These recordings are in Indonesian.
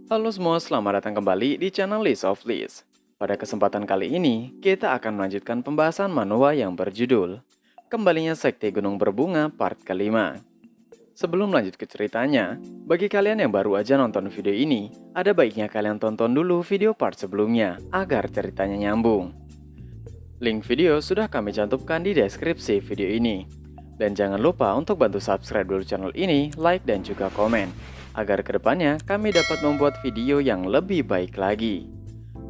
Halo semua, selamat datang kembali di channel List of List. Pada kesempatan kali ini, kita akan melanjutkan pembahasan manhwa yang berjudul Kembalinya Sekte Gunung Berbunga Part kelima. Sebelum lanjut ke ceritanya, bagi kalian yang baru aja nonton video ini, ada baiknya kalian tonton dulu video part sebelumnya agar ceritanya nyambung. Link video sudah kami cantumkan di deskripsi video ini. Dan jangan lupa untuk bantu subscribe dulu channel ini, like dan juga komen, agar kedepannya kami dapat membuat video yang lebih baik lagi.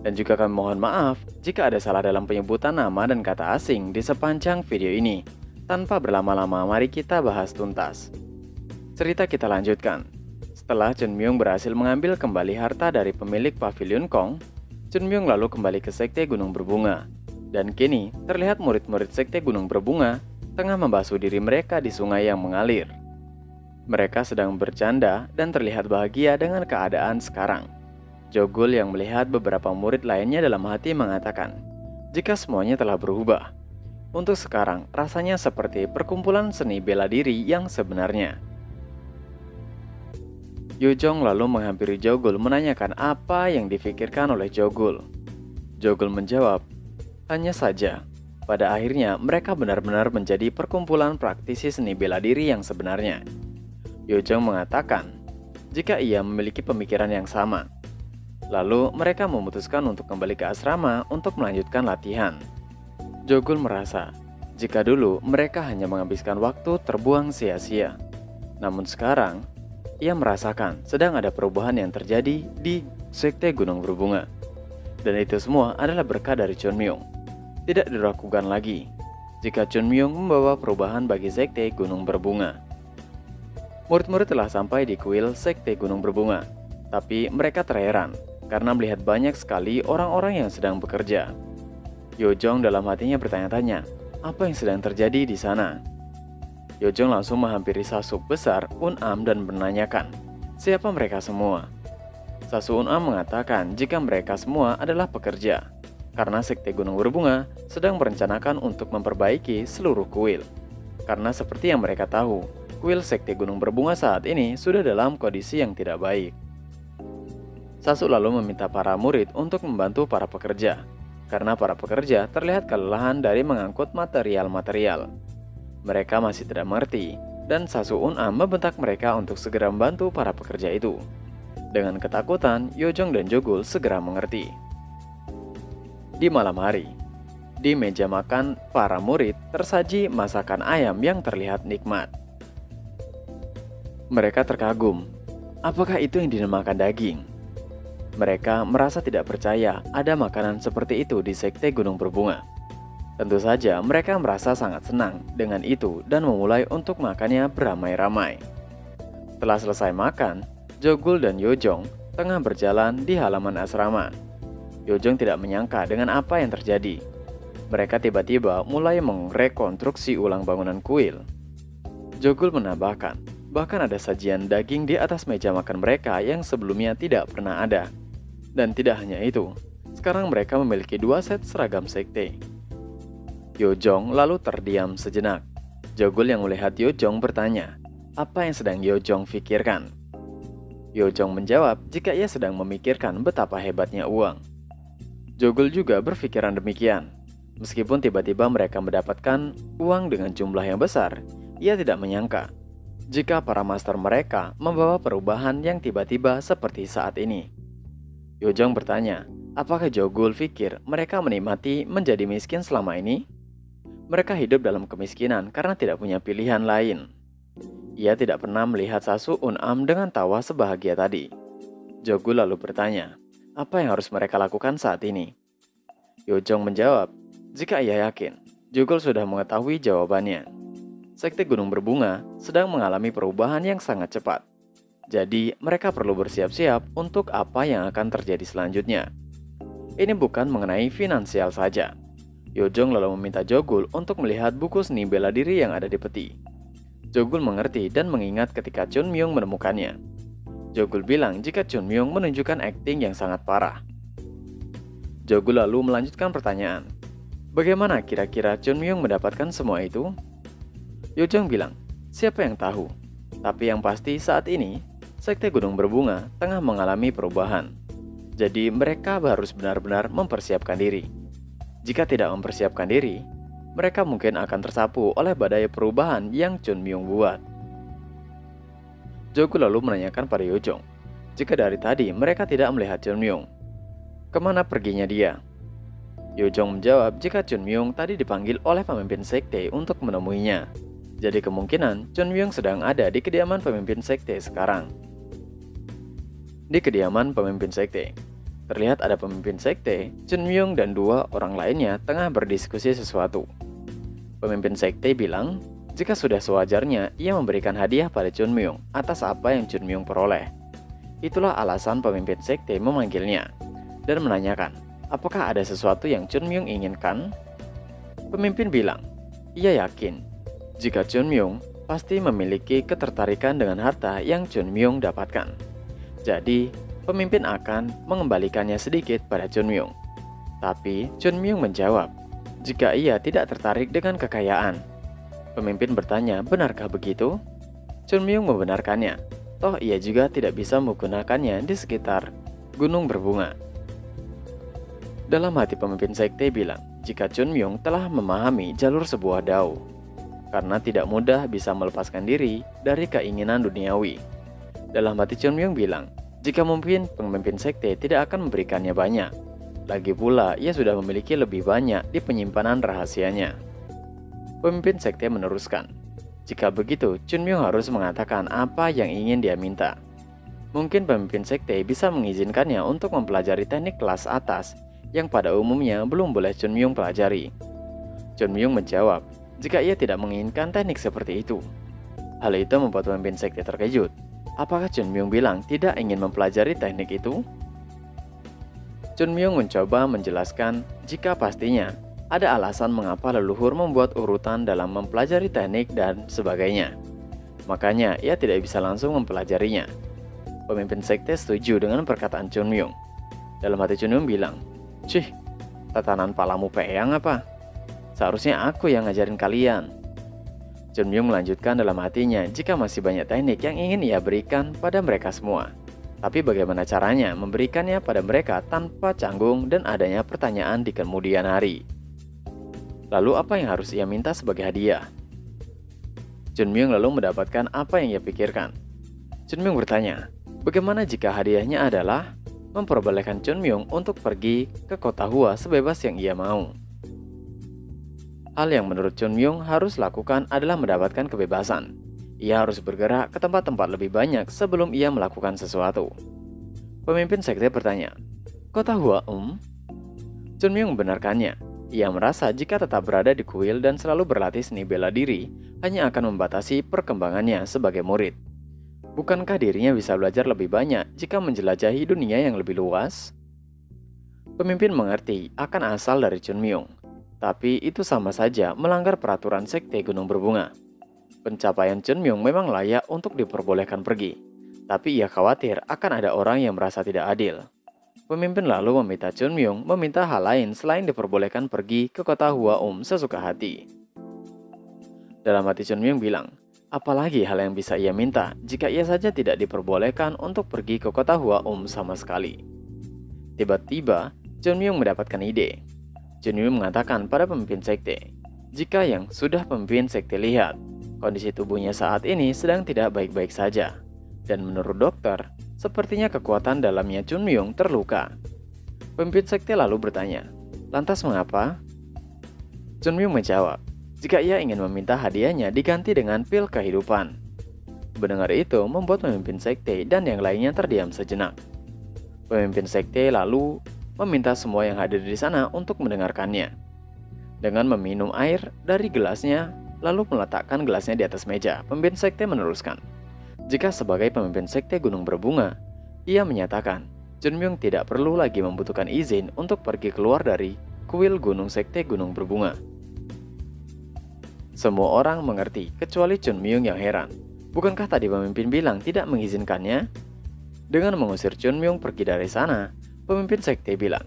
Dan juga kami mohon maaf jika ada salah dalam penyebutan nama dan kata asing di sepanjang video ini. Tanpa berlama-lama, mari kita bahas tuntas. Cerita kita lanjutkan. Setelah Chun Myung berhasil mengambil kembali harta dari pemilik Pavilion Kong, Chun Myung lalu kembali ke Sekte Gunung Berbunga. Dan kini terlihat murid-murid Sekte Gunung Berbunga tengah membasuh diri mereka di sungai yang mengalir. Mereka sedang bercanda dan terlihat bahagia dengan keadaan sekarang. Jogul yang melihat beberapa murid lainnya dalam hati mengatakan, jika semuanya telah berubah. Untuk sekarang, rasanya seperti perkumpulan seni bela diri yang sebenarnya. Yojong lalu menghampiri Jogul menanyakan apa yang difikirkan oleh Jogul. Jogul menjawab, hanya saja, pada akhirnya mereka benar-benar menjadi perkumpulan praktisi seni bela diri yang sebenarnya. Yojong mengatakan, jika ia memiliki pemikiran yang sama. Lalu mereka memutuskan untuk kembali ke asrama untuk melanjutkan latihan. Jogul merasa, jika dulu mereka hanya menghabiskan waktu terbuang sia-sia. Namun sekarang, ia merasakan sedang ada perubahan yang terjadi di Sekte Gunung Berbunga. Dan itu semua adalah berkah dari Chun Myung. Tidak diragukan lagi, jika Chun Myung membawa perubahan bagi Sekte Gunung Berbunga. Murid-murid telah sampai di kuil Sekte Gunung Berbunga, tapi mereka terheran karena melihat banyak sekali orang-orang yang sedang bekerja. Yojong dalam hatinya bertanya-tanya, apa yang sedang terjadi di sana? Yojong langsung menghampiri Sasuk besar Un-am dan menanyakan, siapa mereka semua? Sasu Un-am mengatakan jika mereka semua adalah pekerja, karena Sekte Gunung Berbunga sedang merencanakan untuk memperbaiki seluruh kuil. Karena seperti yang mereka tahu, kuil Sekte Gunung Berbunga saat ini sudah dalam kondisi yang tidak baik. Sasu lalu meminta para murid untuk membantu para pekerja, karena para pekerja terlihat kelelahan dari mengangkut material-material. Mereka masih tidak mengerti, dan Sasu Un-am membentak mereka untuk segera membantu para pekerja itu. Dengan ketakutan, Yojong dan Jogul segera mengerti. Di malam hari, di meja makan para murid tersaji masakan ayam yang terlihat nikmat. Mereka terkagum, apakah itu yang dinamakan daging? Mereka merasa tidak percaya ada makanan seperti itu di Sekte Gunung Berbunga. Tentu saja mereka merasa sangat senang dengan itu dan memulai untuk makannya beramai-ramai. Setelah selesai makan, Jogul dan Yojong tengah berjalan di halaman asrama. Yojong tidak menyangka dengan apa yang terjadi. Mereka tiba-tiba mulai merekonstruksi ulang bangunan kuil. Jogul menambahkan, bahkan ada sajian daging di atas meja makan mereka yang sebelumnya tidak pernah ada. Dan tidak hanya itu, sekarang mereka memiliki 2 set seragam sekte. Yojong lalu terdiam sejenak. Jogul yang melihat Yojong bertanya, apa yang sedang Yojong pikirkan? Yojong menjawab jika ia sedang memikirkan betapa hebatnya uang. Jogul juga berpikiran demikian. Meskipun tiba-tiba mereka mendapatkan uang dengan jumlah yang besar, ia tidak menyangka jika para master mereka membawa perubahan yang tiba-tiba seperti saat ini. Yojong bertanya, apakah Jogul pikir mereka menikmati menjadi miskin selama ini? Mereka hidup dalam kemiskinan karena tidak punya pilihan lain. Ia tidak pernah melihat Sasu Un-am dengan tawa sebahagia tadi. Jogul lalu bertanya, apa yang harus mereka lakukan saat ini? Yojong menjawab, jika ia yakin, Jogul sudah mengetahui jawabannya. Sekte Gunung Berbunga sedang mengalami perubahan yang sangat cepat. Jadi, mereka perlu bersiap-siap untuk apa yang akan terjadi selanjutnya. Ini bukan mengenai finansial saja. Yojong lalu meminta Jogul untuk melihat buku seni bela diri yang ada di peti. Jogul mengerti dan mengingat ketika Chun Myung menemukannya. Jogul bilang jika Chun Myung menunjukkan akting yang sangat parah. Jogul lalu melanjutkan pertanyaan. Bagaimana kira-kira Chun Myung mendapatkan semua itu? Yojong bilang, siapa yang tahu? Tapi yang pasti saat ini, Sekte Gunung Berbunga tengah mengalami perubahan. Jadi mereka harus benar-benar mempersiapkan diri. Jika tidak mempersiapkan diri, mereka mungkin akan tersapu oleh badai perubahan yang Chun Myung buat. Jogu lalu menanyakan pada Yojong, jika dari tadi mereka tidak melihat Chun Myung, kemana perginya dia? Yojong menjawab jika Chun Myung tadi dipanggil oleh pemimpin sekte untuk menemuinya. Jadi kemungkinan Chun Myung sedang ada di kediaman pemimpin sekte sekarang. Di kediaman pemimpin sekte, terlihat ada pemimpin sekte, Chun Myung dan dua orang lainnya tengah berdiskusi sesuatu. Pemimpin sekte bilang, jika sudah sewajarnya ia memberikan hadiah pada Chun Myung atas apa yang Chun Myung peroleh. Itulah alasan pemimpin sekte memanggilnya dan menanyakan, apakah ada sesuatu yang Chun Myung inginkan? Pemimpin bilang, ia yakin jika Chun Myung pasti memiliki ketertarikan dengan harta yang Chun Myung dapatkan. Jadi, pemimpin akan mengembalikannya sedikit pada Chun Myung. Tapi Chun Myung menjawab, jika ia tidak tertarik dengan kekayaan. Pemimpin bertanya, benarkah begitu? Chun Myung membenarkannya, toh ia juga tidak bisa menggunakannya di sekitar Gunung Berbunga. Dalam hati pemimpin sekte bilang, jika Chun Myung telah memahami jalur sebuah dao, karena tidak mudah bisa melepaskan diri dari keinginan duniawi. Dalam hati Chun Myung bilang, jika mungkin pemimpin sekte tidak akan memberikannya banyak. Lagi pula, ia sudah memiliki lebih banyak di penyimpanan rahasianya. Pemimpin sekte meneruskan, jika begitu, Chun Myung harus mengatakan apa yang ingin dia minta. Mungkin pemimpin sekte bisa mengizinkannya untuk mempelajari teknik kelas atas yang pada umumnya belum boleh Chun Myung pelajari. Chun Myung menjawab, jika ia tidak menginginkan teknik seperti itu. Hal itu membuat pemimpin sekte terkejut. Apakah Chun Myung bilang tidak ingin mempelajari teknik itu? Chun Myung mencoba menjelaskan jika pastinya ada alasan mengapa leluhur membuat urutan dalam mempelajari teknik dan sebagainya. Makanya ia tidak bisa langsung mempelajarinya. Pemimpin sekte setuju dengan perkataan Chun Myung. Dalam hati Chun Myung bilang, "Cih, tatanan palamu peyang apa? Seharusnya aku yang ngajarin kalian." Chun Myung melanjutkan dalam hatinya jika masih banyak teknik yang ingin ia berikan pada mereka semua. Tapi bagaimana caranya memberikannya pada mereka tanpa canggung dan adanya pertanyaan di kemudian hari? Lalu apa yang harus ia minta sebagai hadiah? Chun Myung lalu mendapatkan apa yang ia pikirkan. Chun Myung bertanya, bagaimana jika hadiahnya adalah memperbolehkan Chun Myung untuk pergi ke kota Hua sebebas yang ia mau? Hal yang menurut Chun Myung harus lakukan adalah mendapatkan kebebasan. Ia harus bergerak ke tempat-tempat lebih banyak sebelum ia melakukan sesuatu. Pemimpin sekte bertanya, kota Hua, Chun Myung membenarkannya. Ia merasa jika tetap berada di kuil dan selalu berlatih seni bela diri, hanya akan membatasi perkembangannya sebagai murid. Bukankah dirinya bisa belajar lebih banyak jika menjelajahi dunia yang lebih luas? Pemimpin mengerti akan asal dari Chun Myung. Tapi itu sama saja melanggar peraturan sekte Gunung Berbunga. Pencapaian Chun Myung memang layak untuk diperbolehkan pergi. Tapi ia khawatir akan ada orang yang merasa tidak adil. Pemimpin lalu meminta Chun Myung meminta hal lain selain diperbolehkan pergi ke kota Hua sesuka hati. Dalam hati Chun Myung bilang, apalagi hal yang bisa ia minta jika ia saja tidak diperbolehkan untuk pergi ke kota Hua sama sekali. Tiba-tiba, Chun Myung mendapatkan ide. Chun Myung mengatakan pada pemimpin sekte, jika yang sudah pemimpin sekte lihat, kondisi tubuhnya saat ini sedang tidak baik-baik saja. Dan menurut dokter, sepertinya kekuatan dalamnya Chun Myung terluka. Pemimpin sekte lalu bertanya, lantas mengapa? Chun Myung menjawab, jika ia ingin meminta hadiahnya diganti dengan pil kehidupan. Mendengar itu membuat pemimpin sekte dan yang lainnya terdiam sejenak. Pemimpin sekte lalu meminta semua yang hadir di sana untuk mendengarkannya. Dengan meminum air dari gelasnya, lalu meletakkan gelasnya di atas meja, pemimpin sekte meneruskan. Jika sebagai pemimpin sekte Gunung Berbunga, ia menyatakan, Chun Myung tidak perlu lagi membutuhkan izin untuk pergi keluar dari kuil gunung sekte Gunung Berbunga. Semua orang mengerti, kecuali Chun Myung yang heran. Bukankah tadi pemimpin bilang tidak mengizinkannya? Dengan mengusir Chun Myung pergi dari sana, pemimpin sekte bilang,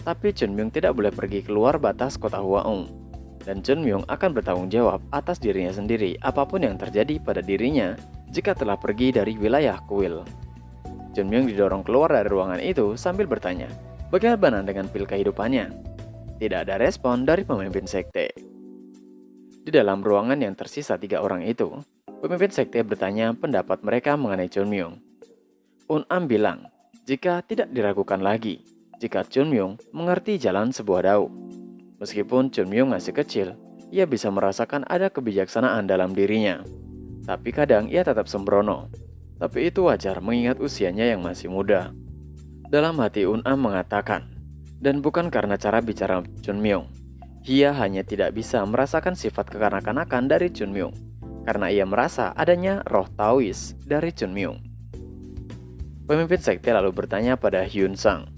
tapi Chun Myung tidak boleh pergi keluar batas kota Hwaung. Dan Chun Myung akan bertanggung jawab atas dirinya sendiri apapun yang terjadi pada dirinya jika telah pergi dari wilayah kuil. Chun Myung didorong keluar dari ruangan itu sambil bertanya, bagaimana dengan pil kehidupannya? Tidak ada respon dari pemimpin sekte. Di dalam ruangan yang tersisa 3 orang itu, pemimpin sekte bertanya pendapat mereka mengenai Chun Myung. Un-am bilang, jika tidak diragukan lagi, jika Chun Myung mengerti jalan sebuah dao. Meskipun Chun Myung masih kecil, ia bisa merasakan ada kebijaksanaan dalam dirinya. Tapi kadang ia tetap sembrono. Tapi itu wajar mengingat usianya yang masih muda. Dalam hati Un-am mengatakan, dan bukan karena cara bicara Chun Myung. Ia hanya tidak bisa merasakan sifat kekanak-kanakan dari Chun Myung, karena ia merasa adanya roh Taois dari Chun Myung. Pemimpin sekte lalu bertanya pada Hyun Sang.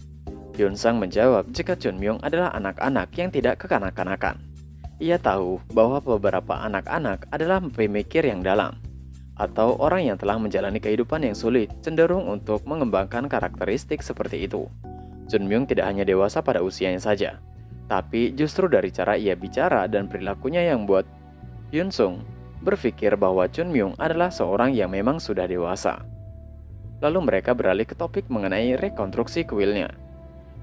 Hyun Sang menjawab jika Chun Myung adalah anak-anak yang tidak kekanak-kanakan. Ia tahu bahwa beberapa anak-anak adalah pemikir yang dalam, atau orang yang telah menjalani kehidupan yang sulit cenderung untuk mengembangkan karakteristik seperti itu. Chun Myung tidak hanya dewasa pada usianya saja, tapi justru dari cara ia bicara dan perilakunya yang buat Hyun Sung berpikir bahwa Chun Myung adalah seorang yang memang sudah dewasa. Lalu mereka beralih ke topik mengenai rekonstruksi kuilnya.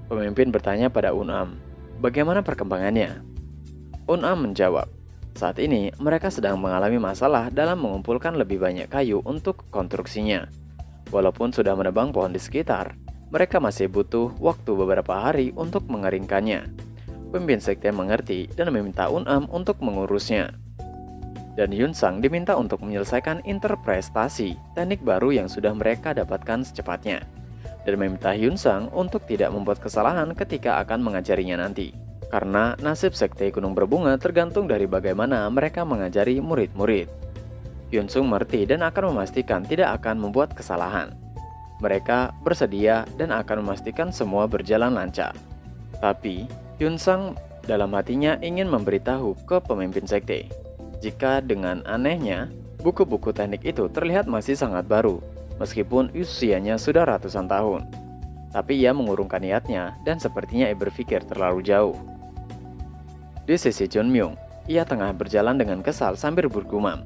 Pemimpin bertanya pada Un-am, bagaimana perkembangannya? Un-am menjawab, saat ini mereka sedang mengalami masalah dalam mengumpulkan lebih banyak kayu untuk konstruksinya. Walaupun sudah menebang pohon di sekitar, mereka masih butuh waktu beberapa hari untuk mengeringkannya. Pemimpin sekte mengerti dan meminta Un-am untuk mengurusnya. Dan Hyun Sang diminta untuk menyelesaikan interpretasi teknik baru yang sudah mereka dapatkan secepatnya. Dan meminta Hyun Sang untuk tidak membuat kesalahan ketika akan mengajarinya nanti. Karena nasib sekte Gunung Berbunga tergantung dari bagaimana mereka mengajari murid-murid. Hyun Sung mengerti dan akan memastikan tidak akan membuat kesalahan. Mereka bersedia dan akan memastikan semua berjalan lancar. Tapi Hyun Sang dalam hatinya ingin memberitahu ke pemimpin sekte jika dengan anehnya buku-buku teknik itu terlihat masih sangat baru meskipun usianya sudah ratusan tahun. Tapi ia mengurungkan niatnya dan sepertinya ia berpikir terlalu jauh. Di sisi Chun Myung, ia tengah berjalan dengan kesal sambil bergumam.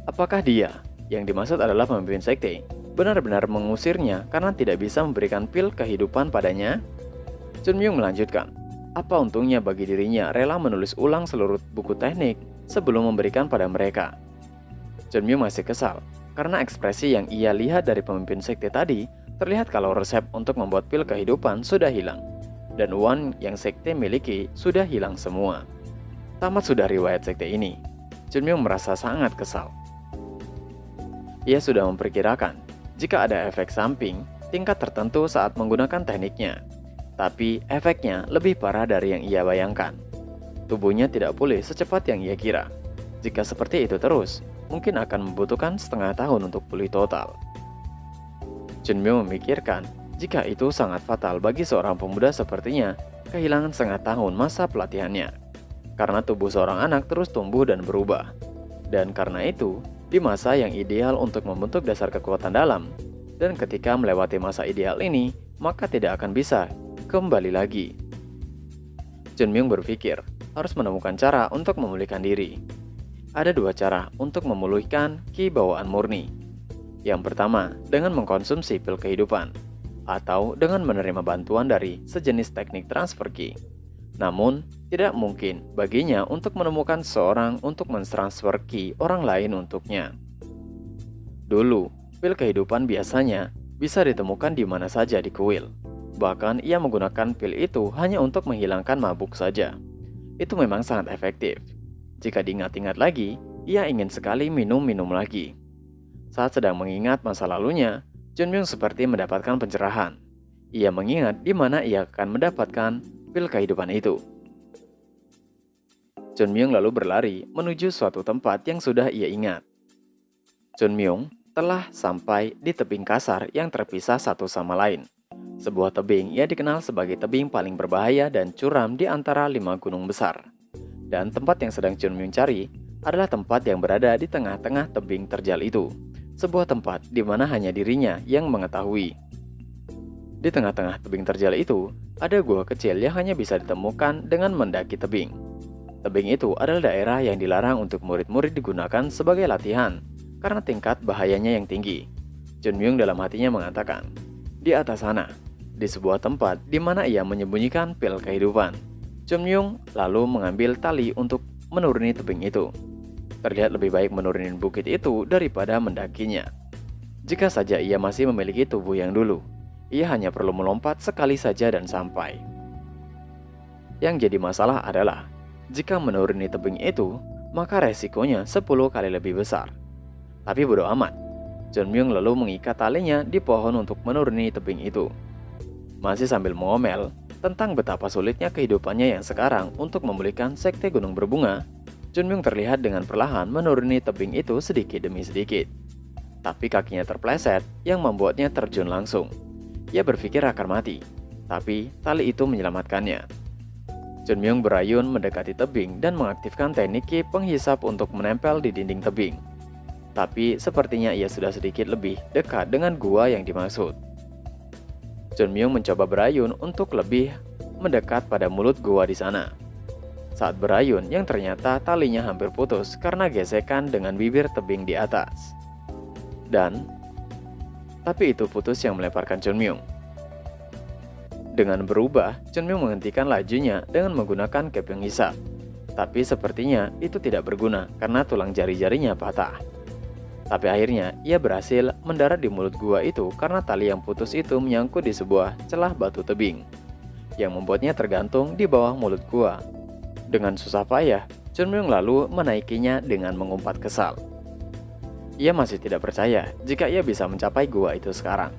Apakah dia, yang dimaksud adalah pemimpin sekte, benar-benar mengusirnya karena tidak bisa memberikan pil kehidupan padanya? Chun Myung melanjutkan, apa untungnya bagi dirinya rela menulis ulang seluruh buku teknik sebelum memberikan pada mereka? Chun Myung masih kesal, karena ekspresi yang ia lihat dari pemimpin sekte tadi terlihat kalau resep untuk membuat pil kehidupan sudah hilang, dan uang yang sekte miliki sudah hilang semua. Tamat sudah riwayat sekte ini, Chun Myung merasa sangat kesal. Ia sudah memperkirakan jika ada efek samping tingkat tertentu saat menggunakan tekniknya. Tapi efeknya lebih parah dari yang ia bayangkan. Tubuhnya tidak pulih secepat yang ia kira. Jika seperti itu terus, mungkin akan membutuhkan setengah tahun untuk pulih total. Chun Myung memikirkan, jika itu sangat fatal bagi seorang pemuda sepertinya, kehilangan setengah tahun masa pelatihannya. Karena tubuh seorang anak terus tumbuh dan berubah. Dan karena itu, di masa yang ideal untuk membentuk dasar kekuatan dalam, dan ketika melewati masa ideal ini, maka tidak akan bisa kembali lagi. Chun Myung berpikir harus menemukan cara untuk memulihkan diri. Ada 2 cara untuk memulihkan ki bawaan murni. Yang pertama, dengan mengkonsumsi pil kehidupan, atau dengan menerima bantuan dari sejenis teknik transfer ki. Namun, tidak mungkin baginya untuk menemukan seorang untuk mentransfer ki orang lain untuknya. Dulu, pil kehidupan biasanya bisa ditemukan di mana saja di kuil. Bahkan ia menggunakan pil itu hanya untuk menghilangkan mabuk saja. Itu memang sangat efektif. Jika diingat-ingat lagi, ia ingin sekali minum lagi. Saat sedang mengingat masa lalunya, Chun Myung seperti mendapatkan pencerahan. Ia mengingat di mana ia akan mendapatkan pil kehidupan itu. Chun Myung lalu berlari menuju suatu tempat yang sudah ia ingat. Chun Myung telah sampai di tebing kasar yang terpisah satu sama lain. Sebuah tebing yang dikenal sebagai tebing paling berbahaya dan curam di antara 5 gunung besar. Dan tempat yang sedang Chun Myung cari adalah tempat yang berada di tengah-tengah tebing terjal itu. Sebuah tempat di mana hanya dirinya yang mengetahui. Di tengah-tengah tebing terjal itu, ada gua kecil yang hanya bisa ditemukan dengan mendaki tebing. Tebing itu adalah daerah yang dilarang untuk murid-murid digunakan sebagai latihan karena tingkat bahayanya yang tinggi. Chun Myung dalam hatinya mengatakan, Di atas sana, di sebuah tempat di mana ia menyembunyikan pil kehidupan, Chunmyung lalu mengambil tali untuk menuruni tebing itu. Terlihat lebih baik menuruni bukit itu daripada mendakinya. Jika saja ia masih memiliki tubuh yang dulu, ia hanya perlu melompat sekali saja dan sampai. Yang jadi masalah adalah, jika menuruni tebing itu, maka resikonya 10 kali lebih besar. Tapi bodo amat, Chunmyung lalu mengikat talinya di pohon untuk menuruni tebing itu. Masih sambil mengomel tentang betapa sulitnya kehidupannya yang sekarang untuk memulihkan sekte gunung berbunga, Chunmyung terlihat dengan perlahan menuruni tebing itu sedikit demi sedikit. Tapi kakinya terpleset yang membuatnya terjun langsung. Ia berpikir akan mati, tapi tali itu menyelamatkannya. Chunmyung berayun mendekati tebing dan mengaktifkan teknik Ki penghisap untuk menempel di dinding tebing. Tapi sepertinya ia sudah sedikit lebih dekat dengan gua yang dimaksud. Chunmyung mencoba berayun untuk lebih mendekat pada mulut gua di sana. Saat berayun, yang ternyata talinya hampir putus karena gesekan dengan bibir tebing di atas. Tapi itu putus yang meleparkan Chunmyung. Dengan berubah, Chunmyung menghentikan lajunya dengan menggunakan Ki penghisap. Tapi sepertinya itu tidak berguna karena tulang jari-jarinya patah. Tapi akhirnya ia berhasil mendarat di mulut gua itu karena tali yang putus itu menyangkut di sebuah celah batu tebing yang membuatnya tergantung di bawah mulut gua. Dengan susah payah, Chunmyung lalu menaikinya dengan mengumpat kesal. Ia masih tidak percaya jika ia bisa mencapai gua itu sekarang.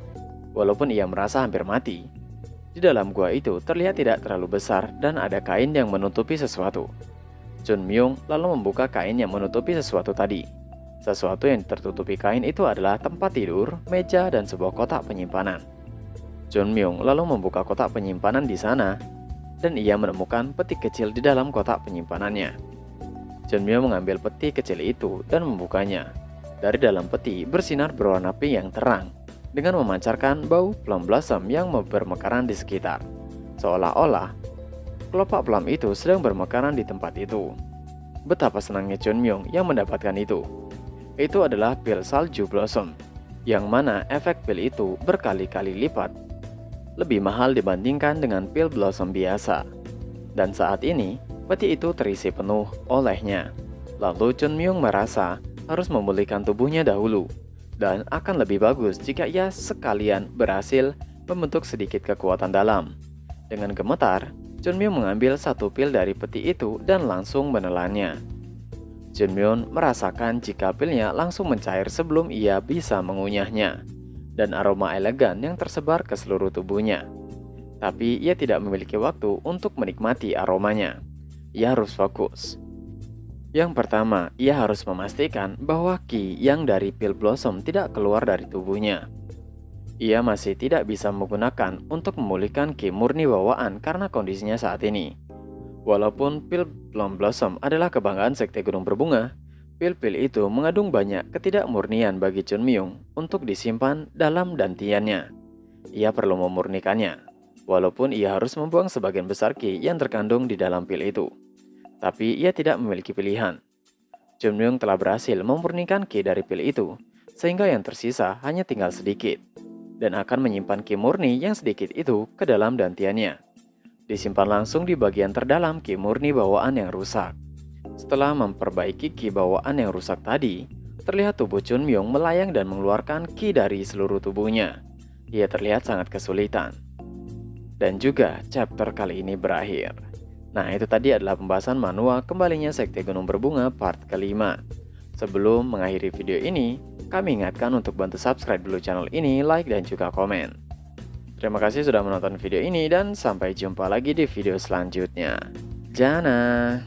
Walaupun ia merasa hampir mati, di dalam gua itu terlihat tidak terlalu besar dan ada kain yang menutupi sesuatu. Chunmyung lalu membuka kain yang menutupi sesuatu tadi. Sesuatu yang tertutupi kain itu adalah tempat tidur, meja, dan sebuah kotak penyimpanan. Chunmyung lalu membuka kotak penyimpanan di sana, dan ia menemukan peti kecil di dalam kotak penyimpanannya. Chunmyung mengambil peti kecil itu dan membukanya. Dari dalam peti bersinar berwarna pink yang terang, dengan memancarkan bau plum blossom yang bermekaran di sekitar. Seolah-olah kelopak plum itu sedang bermekaran di tempat itu. Betapa senangnya Chunmyung yang mendapatkan itu. Itu adalah pil salju blossom, yang mana efek pil itu berkali-kali lipat lebih mahal dibandingkan dengan pil blossom biasa. Dan saat ini, peti itu terisi penuh olehnya. Lalu Chunmyung merasa harus memulihkan tubuhnya dahulu, dan akan lebih bagus jika ia sekalian berhasil membentuk sedikit kekuatan dalam. Dengan gemetar, Chunmyung mengambil satu pil dari peti itu dan langsung menelannya. Chunmyung merasakan jika pilnya langsung mencair sebelum ia bisa mengunyahnya, dan aroma elegan yang tersebar ke seluruh tubuhnya. Tapi ia tidak memiliki waktu untuk menikmati aromanya. Ia harus fokus. Yang pertama, ia harus memastikan bahwa Ki yang dari pil blossom tidak keluar dari tubuhnya. Ia masih tidak bisa menggunakan untuk memulihkan Ki murni bawaan karena kondisinya saat ini. Walaupun pil plum blossom adalah kebanggaan sekte gunung berbunga, pil-pil itu mengandung banyak ketidakmurnian bagi Chunmyung untuk disimpan dalam dantiannya. Ia perlu memurnikannya, walaupun ia harus membuang sebagian besar Ki yang terkandung di dalam pil itu. Tapi ia tidak memiliki pilihan. Chunmyung telah berhasil memurnikan Ki dari pil itu, sehingga yang tersisa hanya tinggal sedikit, dan akan menyimpan Ki murni yang sedikit itu ke dalam dantiannya. Disimpan langsung di bagian terdalam Ki murni bawaan yang rusak. Setelah memperbaiki Ki bawaan yang rusak tadi, terlihat tubuh Chunmyung melayang dan mengeluarkan Ki dari seluruh tubuhnya. Ia terlihat sangat kesulitan. Dan juga chapter kali ini berakhir. Nah, itu tadi adalah pembahasan manual kembalinya sekte gunung berbunga part kelima. Sebelum mengakhiri video ini, kami ingatkan untuk bantu subscribe dulu channel ini, like, dan juga komen. Terima kasih sudah menonton video ini dan sampai jumpa lagi di video selanjutnya. Jana.